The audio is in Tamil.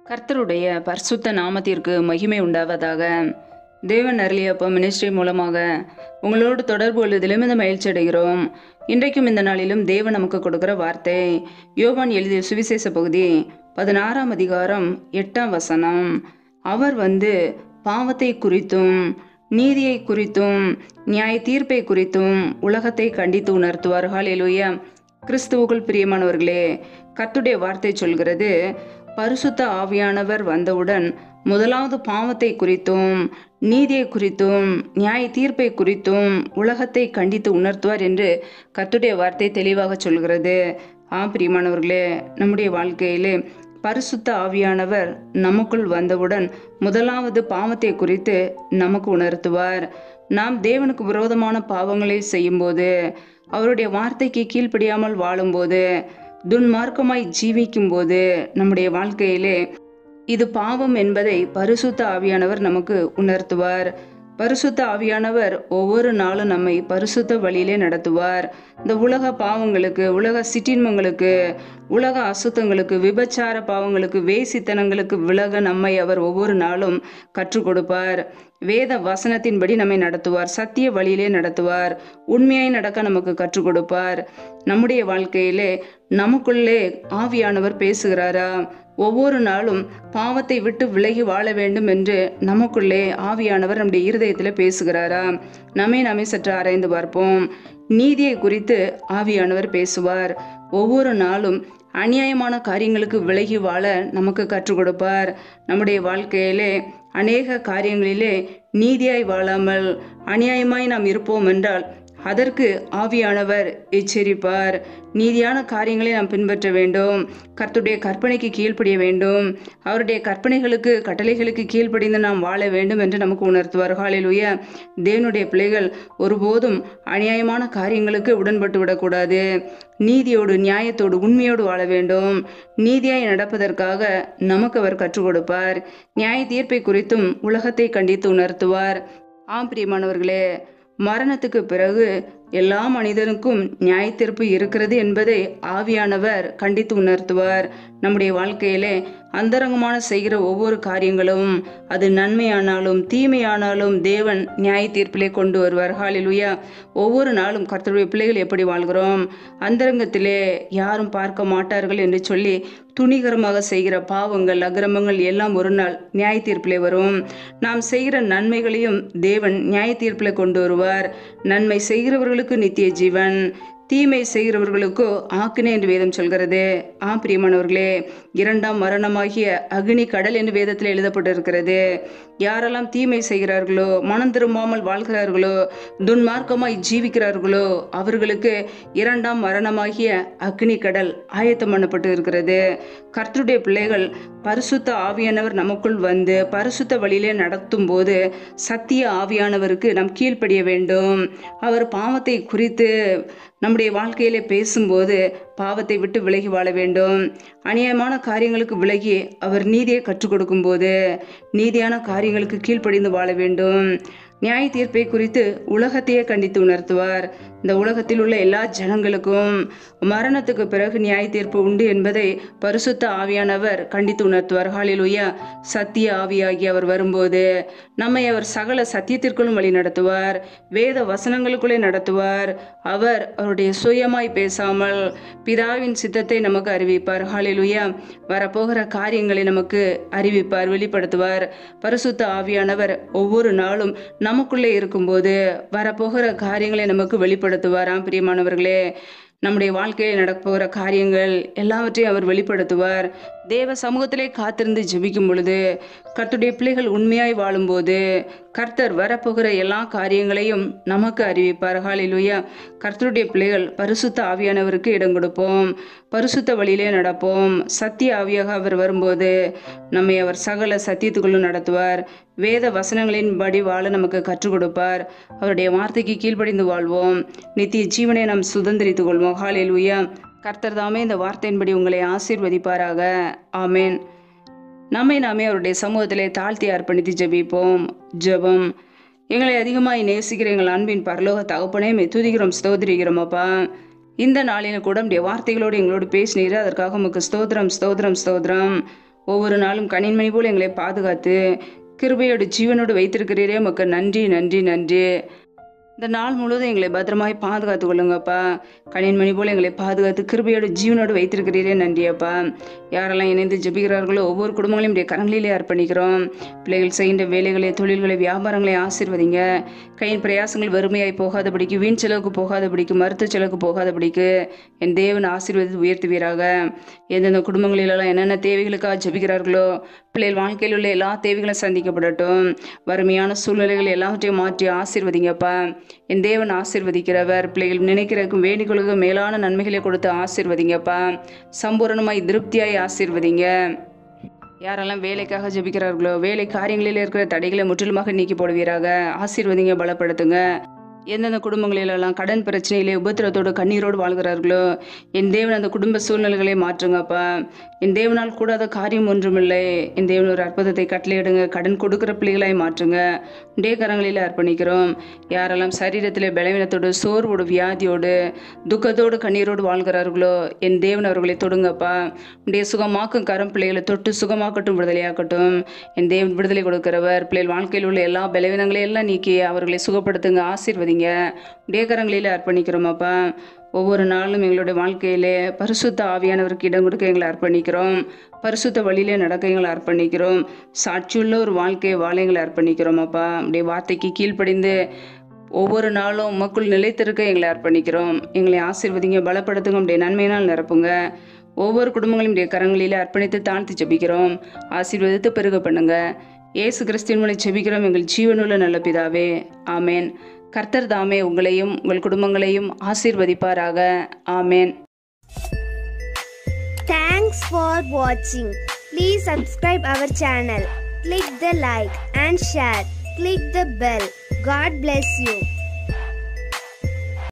கர்த்தருடைய பரிசுத்த நாமத்திற்கு மகிமை உண்டாவதாக. தேவன் அருளியப்ப மினிஸ்ட்ரி மூலமாக உங்களோடு தொடர்பு கொள்வதிலும் இந்த மகிழ்ச்சி அடைகிறோம். இன்றைக்கும் இந்த நாளிலும் தேவன் நமக்கு கொடுக்கிற வார்த்தை யோவான் எழுதிய சுவிசேஷ பகுதி 16ஆம் அதிகாரம் 8ஆம் வசனம். அவர் பாவத்தை குறித்தும் நீதியை குறித்தும் நியாய தீர்ப்பை குறித்தும் உலகத்தை கண்டித்து உணர்த்துவார். ஹல்லேலூயா. கிறிஸ்துவுக்குள் பிரியமானவர்களே, கர்த்தருடைய வார்த்தை சொல்கிறது, பரிசுத்த ஆவியானவர் வந்தவுடன் முதலாவது பாவத்தை குறித்தும் நீதியை குறித்தும் நியாய தீர்ப்பை குறித்தும் உலகத்தை கண்டித்து உணர்த்துவார் என்று கர்த்தருடைய வார்த்தை தெளிவாக சொல்கிறது. பிரியமானவர்களே, நம்முடைய வாழ்க்கையிலே பரிசுத்த ஆவியானவர் நமக்குள் வந்தவுடன் முதலாவது பாவத்தை குறித்து நமக்கு உணர்த்துவார். நாம் தேவனுக்கு விரோதமான பாவங்களை செய்யும்போது, அவருடைய வார்த்தைக்கு கீழ்ப்படியாமல் வாழும்போது, துன்மார்க்கமாய் ஜீவிக்கும் போது நம்முடைய வாழ்க்கையிலே இது பாவம் என்பதை பரிசுத்த ஆவியானவர் நமக்கு உணர்த்துவார். பரிசுத்த ஆவியானவர் ஒவ்வொரு நாளும் நம்மை பரிசுத்த வழியிலே நடத்துவார். இந்த உலக பாவங்களுக்கு, உலக சிற்றின்மங்களுக்கு, உலக அசுத்தங்களுக்கு, விபச்சார பாவங்களுக்கு, வேசித்தனங்களுக்கு விலக நம்மை அவர் ஒவ்வொரு நாளும் கற்றுக் கொடுப்பார். வேத வசனத்தின்படி நம்மை நடத்துவார். சத்திய வழியிலே நடத்துவார். உண்மையாய் நடக்க நமக்கு கற்றுக் கொடுப்பார். நம்முடைய வாழ்க்கையிலே நமக்குள்ளே ஆவியானவர் பேசுகிறாரா? ஒவ்வொரு நாளும் பாவத்தை விட்டு விலகி வாழ வேண்டும் என்று நமக்குள்ளே ஆவியானவர் நம்முடைய இருதயத்தில் பேசுகிறாரா? நாமே சற்று ஆராய்ந்து பார்ப்போம். நீதியை குறித்து ஆவியானவர் பேசுவார். ஒவ்வொரு நாளும் அநியாயமான காரியங்களுக்கு விலகி வாழ நமக்கு கற்றுக் கொடுப்பார். நம்முடைய வாழ்க்கையிலே அநேக காரியங்களிலே நீதியாய் வாழாமல் அநியாயமாய் நாம் இருப்போம் என்றால் அதற்கு ஆவியானவர் எச்சரிப்பார். நீதியான காரியங்களை நாம் பின்பற்ற வேண்டும். கர்த்தருடைய கற்பனைக்கு கீழ்ப்படிய வேண்டும். அவருடைய கற்பனைகளுக்கு, கட்டளைகளுக்கு கீழ்ப்படிந்து நாம் வாழ வேண்டும் என்று நமக்கு உணர்த்துவார். ஹல்லேலூயா. தேவனுடைய பிள்ளைகள் ஒருபோதும் அநியாயமான காரியங்களுக்கு உடன்பட்டு விடக்கூடாது. நீதியோடு, நியாயத்தோடு, உண்மையோடு வாழ வேண்டும். நீதியாய் நடப்பதற்காக நமக்கு அவர் கற்றுக் கொடுப்பார். நியாய தீர்ப்பை குறித்தும் உலகத்தை கண்டித்து உணர்த்துவார். பிரியமானவர்களே, மரணத்துக்கு பிறகு எல்லா மனிதனுக்கும் நியாய தீர்ப்பு இருக்கிறது என்பதை ஆவியானவர் கண்டித்து உணர்த்துவார். நம்முடைய வாழ்க்கையிலே அந்தரங்கமான செய்கிற ஒவ்வொரு காரியங்களும், அது நன்மையானாலும் தீமையானாலும் தேவன் நியாய தீர்ப்பிலே கொண்டு வருவார். ஹல்லேலூயா. ஒவ்வொரு நாளும் கர்த்தருடைய பிள்ளைகள் எப்படி வாழ்கிறோம், அந்தரங்கத்திலே யாரும் பார்க்க மாட்டார்கள் என்று சொல்லி துணிகரமாக செய்கிற பாவங்கள், அக்கிரமங்கள் எல்லாம் ஒரு நாள் நியாய தீர்ப்பிலே வரும். நாம் செய்கிற நன்மைகளையும் தேவன் நியாய தீர்ப்பிலே கொண்டு வருவார். நன்மை செய்கிறவர்களுக்கு நித்திய ஜீவன், தீமை செய்கிறவர்களுக்கோ ஆக்கினை என்று வேதம் சொல்கிறது. பிரியமானவர்களே, இரண்டாம் மரணமாகிய அக்னி கடல் என்று வேதத்தில் எழுதப்பட்டிருக்கிறது. யாரெல்லாம் தீமை செய்கிறார்களோ, மனம் திரும்பாமல் வாழ்கிறார்களோ, துன்மார்க்கமாய் ஜீவிக்கிறார்களோ அவர்களுக்கு இரண்டாம் மரணமாகிய அக்னி கடல் ஆயத்தம் பண்ணப்பட்டு இருக்கிறது. கர்த்தருடைய பிள்ளைகள் பரிசுத்த ஆவியானவர் நமக்குள் பரிசுத்த வழியிலே நடத்தும் போது சத்திய ஆவியானவருக்கு நாம் கீழ்ப்படிய வேண்டும். அவர் பாவத்தை குறித்து நம்முடைய வாழ்க்கையிலே பேசும்போது பாவத்தை விட்டு விலகி வாழ வேண்டும். அநியாயமான காரியங்களுக்கு விலகி அவர் நீதியை கற்றுக் கொடுக்கும் போது நீதியான காரியங்களுக்கு கீழ்ப்படிந்து வாழ வேண்டும். நியாய தீர்ப்பை குறித்து உலகத்தையே கண்டித்து உணர்த்துவார். இந்த உலகத்தில் உள்ள எல்லா ஜனங்களுக்கும் மரணத்துக்கு பிறகு நியாய தீர்ப்பு உண்டு என்பதை பரிசுத்த ஆவியானவர் கண்டித்து உணர்த்துவார். ஹல்லேலூயா. சத்திய ஆவியாகி அவர் வரும்போது நம்மை அவர் சகல சத்தியத்திற்குள்ளும் வழி நடத்துவார். வேத வசனங்களுக்குள்ளே நடத்துவார். அவர் அவருடைய சுயமாய் பேசாமல் பிதாவின் சித்தத்தை நமக்கு அறிவிப்பார். ஹல்லேலூயா. வரப்போகிற காரியங்களை நமக்கு அறிவிப்பார், வெளிப்படுத்துவார். பரிசுத்த ஆவியானவர் ஒவ்வொரு நாளும் நமக்குள்ளே இருக்கும்போது வரப்போகிற காரியங்களை நமக்கு வெளிப்படுத்துவாராம். பிரியமானவர்களே, நம்முடைய வாழ்க்கையில் நடப்போகிற காரியங்கள் எல்லாவற்றையும் அவர் வெளிப்படுத்துவார். தேவ சமூகத்திலே காத்திருந்து ஜெபிக்கும் பொழுது, கர்த்தருடைய பிள்ளைகள் உண்மையாய் வாழும்போது கர்த்தர் வரப்போகிற எல்லா காரியங்களையும் நமக்கு அறிவிப்பார். ஹல்லேலூயா. கர்த்தருடைய பிள்ளைகள் பரிசுத்த ஆவியானவருக்கு இடம் கொடுப்போம். பரிசுத்த வழியிலே நடப்போம். சத்திய ஆவியாக அவர் வரும்போது நம்மை அவர் சகல சத்தியத்துக்குள்ளும் நடத்துவார். வேத வசனங்களின் படி வாழ நமக்கு கற்றுக் கொடுப்பார். அவருடைய வார்த்தைக்கு கீழ்ப்படிந்து வாழ்வோம். நித்திய ஜீவனை நாம் சுதந்திரித்துக் கொள்வோம். ஹல்லேலூயா. கர்த்தர் தாமே இந்த வார்த்தையின்படி உங்களை ஆசீர்வதிப்பாராக. ஆமேன். நாமே அவருடைய சமூகத்திலே தாழ்த்தி அர்ப்பணித்து ஜெபிப்போம். ஜெபம். எங்களை அதிகமாய் நேசிக்கிற எங்கள் அன்பின் பரலோக தகப்பனே, துதிக்கிறோம், ஸ்தோத்திரிக்கிறோம் அப்பா. இந்த நாளில் கூட வார்த்தைகளோடு எங்களோடு பேசினீர். அதற்காக உமக்கு ஸ்தோத்திரம் ஸ்தோத்திரம் ஸ்தோத்திரம். ஒவ்வொரு நாளும் கனின்மணி போல் எங்களை பாதுகாத்து கிருபையோடு ஜீவனோடு வைத்திருக்கிறீரே உமக்கு நன்றி நன்றி நன்றி. இந்த நாள் முழுவதும் எங்களை பத்திரமாய் பாதுகாத்து கொள்ளுங்கப்பா. கனின்மணி போல் எங்களை பாதுகாத்து கிருபையோடு ஜீவனோடு வைத்திருக்கிறீரே நன்றியப்பா. யாரெல்லாம் இணைந்து ஜெபிக்கிறார்களோ ஒவ்வொரு குடும்பங்களையும் இன்றைய கரங்களிலே அர்ப்பணிக்கிறோம். பிள்ளைகள் செய்கின்ற வேலைகளை, தொழில்களை, வியாபாரங்களை ஆசீர்வதிங்க. கையின் பிரயாசங்கள் வறுமையாய் போகாதபடிக்கு, வீண் செலவுக்கு போகாதபடிக்கு, மருத்துவ செலவுக்கு போகாதபடிக்கு என் தேவன் ஆசீர்வதித்து உயர்த்துவீராக. எந்தெந்த குடும்பங்களிலெல்லாம் என்னென்ன தேவைகளுக்காக ஜெபிக்கிறார்களோ பிள்ளைகள் வாழ்க்கையில் உள்ள எல்லா தேவைகளும் சந்திக்கப்படட்டும். வறுமையான சூழ்நிலைகள் எல்லாவற்றையும் மாற்றி ஆசீர்வதிங்கப்பா. என் தேவன் ஆசீர்வதிக்கிறவர். பிள்ளைகள் நினைக்கிறதுக்கும் வேண்டிகளுக்கு மேலான நன்மைகளை கொடுத்து ஆசீர்வதிங்கப்பா. சம்பூரணமாய் திருப்தியாய் ஆசீர்வதிங்க. யாரெல்லாம் வேலைக்காக ஜெபிக்கிறார்களோ வேலை காரியங்களில் இருக்கிற தடைகளை முற்றிலுமாக நீக்கி போடுவீராக. ஆசீர்வதிங்க, பலப்படுத்துங்க. எந்தெந்த குடும்பங்களிலெல்லாம் கடன் பிரச்சனையிலே உபத்திரத்தோடு கண்ணீரோடு வாழ்கிறார்களோ என் தேவன் அந்த குடும்ப சூழ்நிலைகளை மாற்றுங்கப்பா. என் தேவனால் கூடாத காரியம் ஒன்றுமில்லை. என் தேவன் ஒரு அற்புதத்தை கட்டளையிடுங்க. கடன் கொடுக்குற பிள்ளைகளாய் மாற்றுங்க. உடைய கரங்களில் அர்ப்பணிக்கிறோம். யாரெல்லாம் சரீரத்தில் பலவீனத்தோடு, சோர்வோடு, வியாதியோடு, துக்கத்தோடு, கண்ணீரோடு வாழ்கிறார்களோ என் தேவன் அவர்களை தொடுங்கப்பா. உடைய சுகமாக்கும் கரம் பிள்ளைகளை தொட்டு சுகமாக்கட்டும், விடுதலையாக்கட்டும். என் தேவன் விடுதலை கொடுக்கிறவர். பிள்ளைகள் வாழ்க்கையில் உள்ள எல்லா பலவீனங்களையும் எல்லாம் நீக்கி அவர்களை சுகப்படுத்துங்க, ஆசீர்வதிங்க. உடைய கரங்களில் அர்ப்பணிக்கிறோமாப்பா. ஒவ்வொரு நாளும் எங்களுடைய வாழ்க்கையிலே பரிசுத்த ஆவியானவருக்கு இடம் கொடுக்க எங்களை அர்ப்பணிக்கிறோம். பரிசுத்த வழியிலே நடக்க எங்களை அர்ப்பணிக்கிறோம். சாட்சியுள்ள ஒரு வாழ்க்கையை வாழ எங்களை அர்ப்பணிக்கிறோமாப்பா. உடைய வார்த்தைக்கு கீழ்ப்படிந்து ஒவ்வொரு நாளும் உமக்குள் நிலைத்திருக்க எங்களை அர்ப்பணிக்கிறோம். எங்களை ஆசீர்வதிங்க, பலப்படுத்துங்க, உடைய நன்மையினால் நிரப்புங்க. ஒவ்வொரு குடும்பங்களையும் உடைய கரங்களிலே அர்ப்பணித்து தாழ்த்தி ஜெபிக்கிறோம். ஆசீர்வதித்து பெருக பண்ணுங்க. இயேசு கிறிஸ்துவின் மூலம் ஜெபிக்கிறோம் எங்கள் ஜீவனுள்ள நல்ல பிதாவே, ஆமேன். கர்த்தர் தாமே உங்களையும் உங்கள் குடும்பங்களையும் ஆசீர்வதிப்பாராக. ஆமேன். Thanks for watching. Please subscribe our channel. Click the like and share. Click the bell. God bless you.